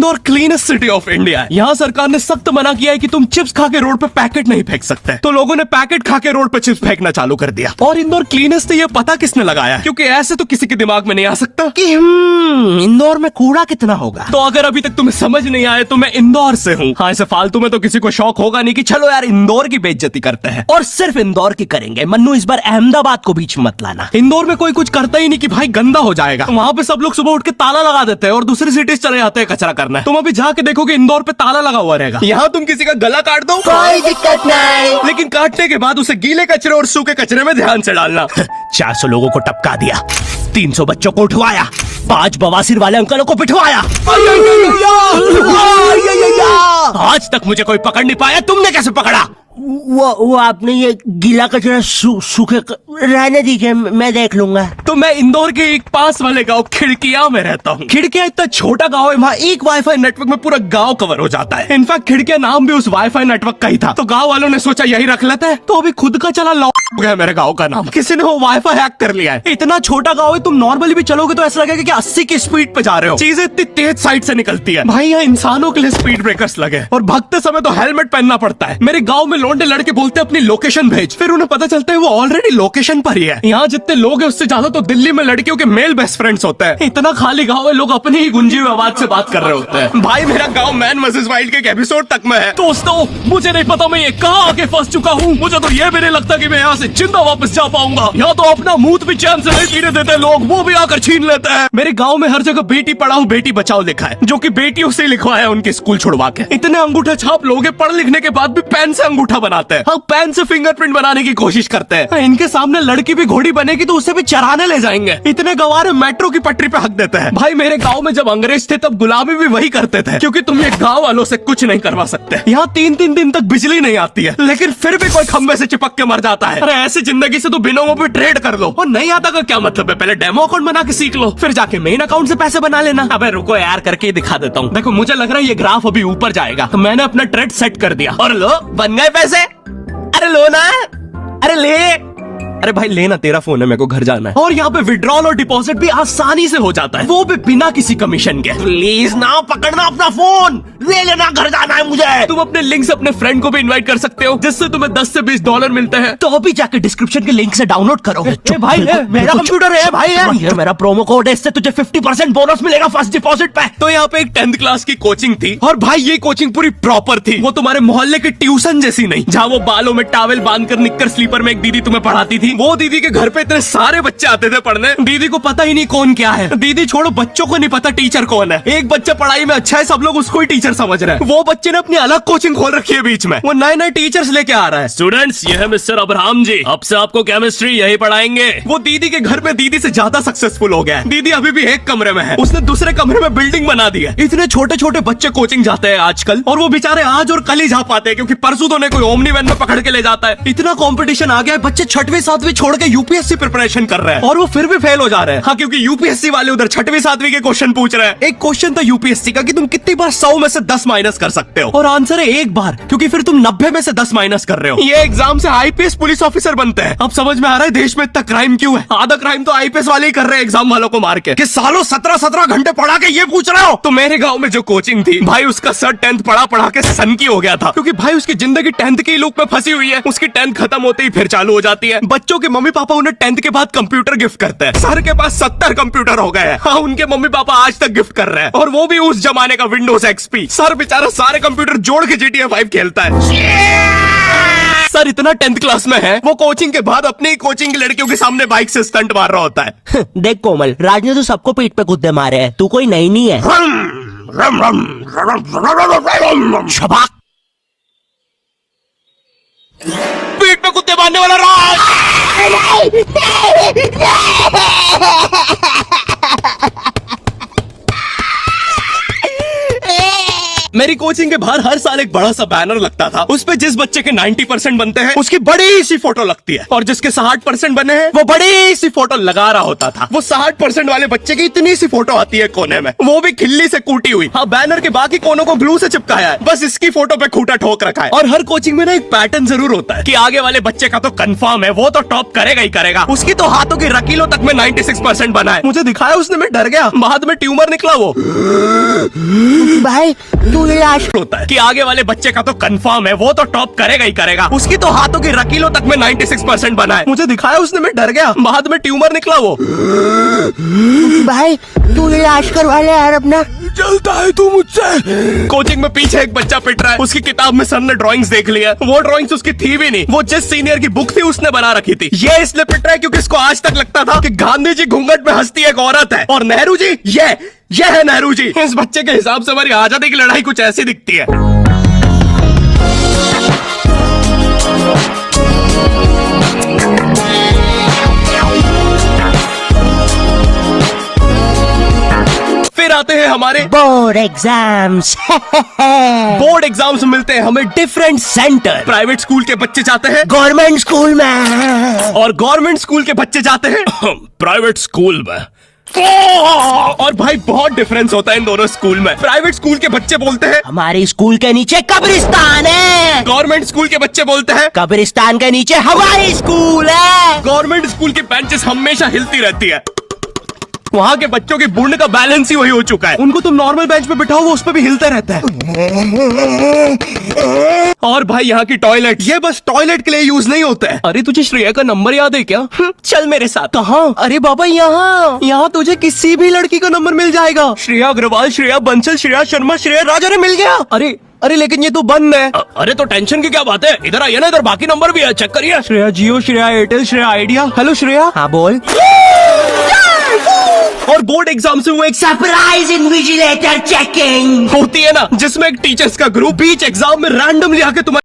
Indore cleanest city of India है। यहाँ सरकार ने सख्त मना किया है कि तुम चिप्स खा के रोड पे पैकेट नहीं फेंक सकते, तो लोगों ने पैकेट खा के रोड पे चिप्स फेंकना चालू कर दिया। और इंदौर क्लीनेस्ट ये पता किसने लगाया, क्योंकि ऐसे तो किसी के दिमाग में नहीं आ सकता कि इंदौर में कूड़ा कितना होगा। तो अगर अभी तक तुम्हें समझ नहीं आए तो मैं इंदौर से हूँ। हाँ, ऐसे फालतू में तो किसी को शौक होगा नहीं कि चलो यार इंदौर की बेइज्जती करते हैं, और सिर्फ इंदौर की करेंगे। मन्नू, इस बार अहमदाबाद को बीच में मत लाना। इंदौर में कोई कुछ करता ही नहीं कि भाई गंदा हो जाएगा। वहाँ पे सब लोग सुबह उठ के ताला लगा देते हैं और दूसरी सिटीज चले जाते हैं कचरा करना। तुम अभी जाके देखोगे इंदौर पे ताला लगा हुआ रहेगा। यहाँ तुम किसी का गला काट दो, कोई दिक्कत नहीं, लेकिन काटने के बाद उसे गीले कचरे और सूखे कचरे में ध्यान से डालना। 400 लोगों को टपका दिया, 300 बच्चों को उठवाया, 5 बवासीर वाले अंकलों को पिटवाया। आज तक मुझे कोई पकड़ नहीं पाया, तुमने कैसे पकड़ा? वो आपने ये गीला कचरा सूखे रहने दीजिए, मैं देख लूंगा। तो मैं इंदौर के एक पास वाले गांव खिड़किया में रहता हूँ। खिड़किया इतना छोटा गांव है, वहाँ एक वाईफाई नेटवर्क में पूरा गांव कवर हो जाता है। इनफैक्ट खिड़किया नाम भी उस वाईफाई नेटवर्क का ही था, तो गांव वालों ने सोचा यही रख लेते हैं। तो अभी खुद का चला लॉक हो गया मेरे गांव का नाम। किसी ने वो वाईफाई हैक कर लिया है। इतना छोटा गांव है, तुम नॉर्मली भी चलोगे तो ऐसा लगेगा कि 80 की स्पीड पे जा रहे हो। चीजें इतनी तेज साइड से निकलती है। भाई यहाँ इंसानों के लिए स्पीड ब्रेकर्स लगे, और भगते समय तो हेलमेट पहनना पड़ता है। मेरे गाँव में लौंडे लड़के बोलते अपनी लोकेशन भेज, फिर उन्हें पता चलता है वो ऑलरेडी लोकेशन पर ही है। यहाँ जितने लोग हैं उससे ज्यादा तो दिल्ली में लड़कियों के मेल बेस्ट फ्रेंड्स होते हैं। इतना खाली गांव है, लोग अपनी ही गुंजी हुई आवाज से बात कर रहे होते हैं। भाई मेरा गांव मैन वर्सेस वाइल्ड के एक एपिसोड तक में है। दोस्तों, मुझे नहीं पता मैं ये कहाँ आके फंस चुका हूँ। मुझे तो ये भी नहीं लगता कि मैं यहाँ से जिंदा वापस जा पाऊंगा। यहाँ तो अपना मूत भी चैन से नहीं पीने देते लोग, वो भी आकर छीन लेते हैं। मेरे गाँव में हर जगह बेटी पढ़ाओ बेटी बचाओ लिखा है, जो की बेटियों से लिखवाया उनके स्कूल छुड़वा के। इतने अंगूठा छाप लोग पढ़ लिखने के बाद भी पेन से अंगूठा बनाते हैं। हाँ, पेन से फिंगरप्रिंट बनाने की कोशिश करते हैं। इनके सामने लड़की भी घोड़ी बनेगी तो उसे भी चराने ले जाएंगे। इतने गवार मेट्रो की पटरी पे हक देते हैं। भाई मेरे गांव में जब अंग्रेज थे तब गुलामी भी वही करते थे, क्योंकि तुम ये गांव वालों से कुछ नहीं करवा सकते। यहाँ 3-3 दिन तक बिजली नहीं आती है, लेकिन फिर भी कोई खंबे से चिपक के मर जाता है। अरे ऐसी जिंदगी से तो बिनोमो पे ट्रेड कर लो। और नहीं आता का क्या मतलब है, पहले डेमो अकाउंट बना के सीख लो, फिर जाके मेन अकाउंट से पैसे बना लेना। अबे रुको यार, करके दिखा देता हूँ। देखो, मुझे लग रहा है ये ग्राफ अभी ऊपर जाएगा, तो मैंने अपना ट्रेड सेट कर दिया और लो बन गए पैसे। अरे लो ना, अरे ले। अरे भाई लेना, तेरा फोन है, मेरे को घर जाना है। और यहाँ पे विड्रॉल और डिपॉजिट भी आसानी से हो जाता है, वो भी बिना किसी कमीशन के। प्लीज ना पकड़ना अपना फोन, ले लेना, घर जाना है मुझे। तुम अपने लिंक से अपने फ्रेंड को भी इनवाइट कर सकते हो, जिससे तुम्हें 10 से 20 डॉलर मिलते हैं। तो अभी जाके डिस्क्रिप्शन के लिंक से डाउनलोड करो। भाई मेरा कंप्यूटर है भाई, ये मेरा प्रोमो कोड है, इससे तुझे 50% बोनस मिलेगा फर्स्ट डिपॉजिट पे। तो यहाँ पे एक 10th क्लास की कोचिंग थी, और भाई ये कोचिंग पूरी प्रॉपर थी। वो तुम्हारे मोहल्ले की ट्यूशन जैसी नहीं, जहाँ वो बालों में टावल बांधकर निक्कर स्लीपर में एक दीदी तुम्हें पढ़ाती थी। वो दीदी के घर पे इतने सारे बच्चे आते थे पढ़ने, दीदी को पता ही नहीं कौन क्या है। दीदी छोड़ो, बच्चों को नहीं पता टीचर कौन है। एक बच्चा पढ़ाई में अच्छा है, सब लोग उसको ही टीचर समझ रहे हैं। वो बच्चे ने अपनी अलग कोचिंग खोल रखी है बीच में, वो नए नए टीचर्स लेके आ रहा है। स्टूडेंट्स, ये है मिस्टर अब्राहम जी, अब से आपको केमिस्ट्री यही पढ़ाएंगे। वो दीदी के घर में दीदी से ज्यादा सक्सेसफुल हो गया है। दीदी अभी भी एक कमरे में है, उसने दूसरे कमरे में बिल्डिंग बना दी है। इतने छोटे छोटे बच्चे कोचिंग जाते हैं आजकल, और वो बेचारे आज और कल ही जा पाते हैं, क्योंकि परसों तो कोई ओमनी वैन में पकड़ के ले जाता है। इतना कंपटीशन आ गया है, बच्चे 6वीं 7वीं छोड़ के यूपीएससी प्रिपरेशन कर रहे हैं, और वो फिर भी फेल हो जा रहे हैं। हाँ, क्योंकि यूपीएससी वाले उधर 6वीं 7वीं के क्वेश्चन पूछ रहे हैं। एक क्वेश्चन था यूपीएससी का कि तुम कितनी बार 100 में से 10 माइनस कर सकते हो, और आंसर है 1 बार, क्योंकि फिर तुम 90 में से 10 माइनस कर रहे हो। ये एग्जाम से आईपीएस पुलिस ऑफिसर बनते हैं। अब समझ में आ रहा है देश में इतना क्राइम क्यों है। आधा क्राइम तो आईपीएस वाले ही कर रहे हैं एग्जाम वालों को मार के, कि सालों 17-17 घंटे पढ़ा के ये पूछ रहे हो। तो मेरे गाँव में जो कोचिंग थी भाई, उसका सर 10th पढ़ा के सन की हो गया था, क्योंकि भाई उसकी जिंदगी 10th के लूप में फंसी हुई है। उसकी 10th खत्म होते ही फिर चालू हो जाती है। बच्चों के मम्मी पापा उन्हें 10th के बाद कंप्यूटर गिफ्ट करते हैं। सर के पास 70 कंप्यूटर हो गए हैं। हाँ, उनके मम्मी पापा आज तक गिफ्ट कर रहे हैं, और वो भी उस जमाने का विंडोज एक्सपी। सर बेचारा सारे कंप्यूटर जोड़ के GTA 5 खेलता है। सर इतना 10th क्लास में है, वो कोचिंग के बाद अपनी ही कोचिंग की लड़कियों के सामने बाइक से स्टंट मार रहा होता है। देख कोमल, राज ने तो सबको पीठ पे कुत्ते मारे हैं, तू कोई नई नहीं है। शबाक, पीठ पे कुत्ते मारने वाला राज। मेरी कोचिंग के बाहर हर साल एक बड़ा सा बैनर लगता था, उस पे जिस बच्चे के 90% बनते हैं उसकी बड़ी सी फोटो लगती है, और जिसके 60% बने हैं वो बड़ी सी फोटो लगा रहा होता था। वो 60% वाले बच्चे की इतनी सी फोटो आती है कोने में, वो भी खिल्ली से कूटी हुई। हाँ, बैनर के बाकी कोनों को ग्लू से चिपकाया है, बस इसकी फोटो पे खूंटा ठोक रखा है। और हर कोचिंग में ना एक पैटर्न जरूर होता है कि आगे वाले बच्चे का तो कंफर्म है, वो तो टॉप करेगा ही करेगा, उसकी तो हाथों की रकीलों तक में 96% बना है। मुझे दिखाया उसने, मैं डर गया, बाद में ट्यूमर निकला। वो भाई तू लाश होता है कि आगे वाले बच्चे का तो कंफर्म है, वो तो टॉप करेगा ही करेगा, उसकी तो हाथों की रकीलों तक में 96% बना है। मुझे दिखाया उसने, मैं डर गया, बाद में ट्यूमर निकला। वो भाई तू लाश करवा ले यार अपना। चलता है तू मुझसे। कोचिंग में पीछे एक बच्चा पिट रहा है, उसकी किताब में सर ने ड्राइंग्स देख लिया, वो ड्राइंग्स उसकी थी भी नहीं, वो जिस सीनियर की बुक थी उसने बना रखी थी। ये इसलिए पिट रहा है क्योंकि इसको आज तक लगता था कि गांधी जी घूंघट में हंसती एक औरत है और नेहरू जी ये है नेहरू जी। इस बच्चे के हिसाब से हमारी आजादी की लड़ाई कुछ ऐसी दिखती है। फिर आते हैं हमारे बोर्ड एग्जाम्स। बोर्ड एग्जाम्स मिलते हैं हमें डिफरेंट सेंटर। प्राइवेट स्कूल के बच्चे जाते हैं गवर्नमेंट स्कूल में और गवर्नमेंट स्कूल के बच्चे जाते हैं प्राइवेट स्कूल में। और भाई बहुत डिफरेंस होता है इन दोनों स्कूल में। प्राइवेट स्कूल के बच्चे बोलते हैं हमारी स्कूल के नीचे कब्रिस्तान है, गवर्नमेंट स्कूल के बच्चे बोलते हैं कब्रिस्तान के नीचे हमारी स्कूल है। गवर्नमेंट स्कूल की बेंचेस हमेशा हिलती रहती है, वहाँ के बच्चों की बुंड का बैलेंस ही वही हो चुका है। उनको तुम नॉर्मल बेंच पे बिठाओ, वो उस पे भी हिलता रहता है। और भाई यहाँ की टॉयलेट, ये बस टॉयलेट के लिए यूज नहीं होता है। अरे तुझे श्रेया का नंबर याद है क्या? चल मेरे साथ। कहाँ? अरे बाबा यहाँ तुझे किसी भी लड़की का नंबर मिल जाएगा। श्रेया अग्रवाल, श्रेया बंसल, श्रेया शर्मा, श्रेया राजा ने मिल गया। अरे लेकिन ये तो बंद है। अरे तो टेंशन की क्या बात है, इधर आइए ना, इधर बाकी नंबर भी है, चेक करिए। Shreya Jio, Shreya Airtel, Shreya Idea. Hello Shreya. हाँ बोल। और बोर्ड एग्जाम से वो एक सरप्राइज इन्विजिलेटर चेकिंग होती है ना, जिसमें एक टीचर्स का ग्रुप बीच एग्जाम में रैंडमली आके तुम्हारे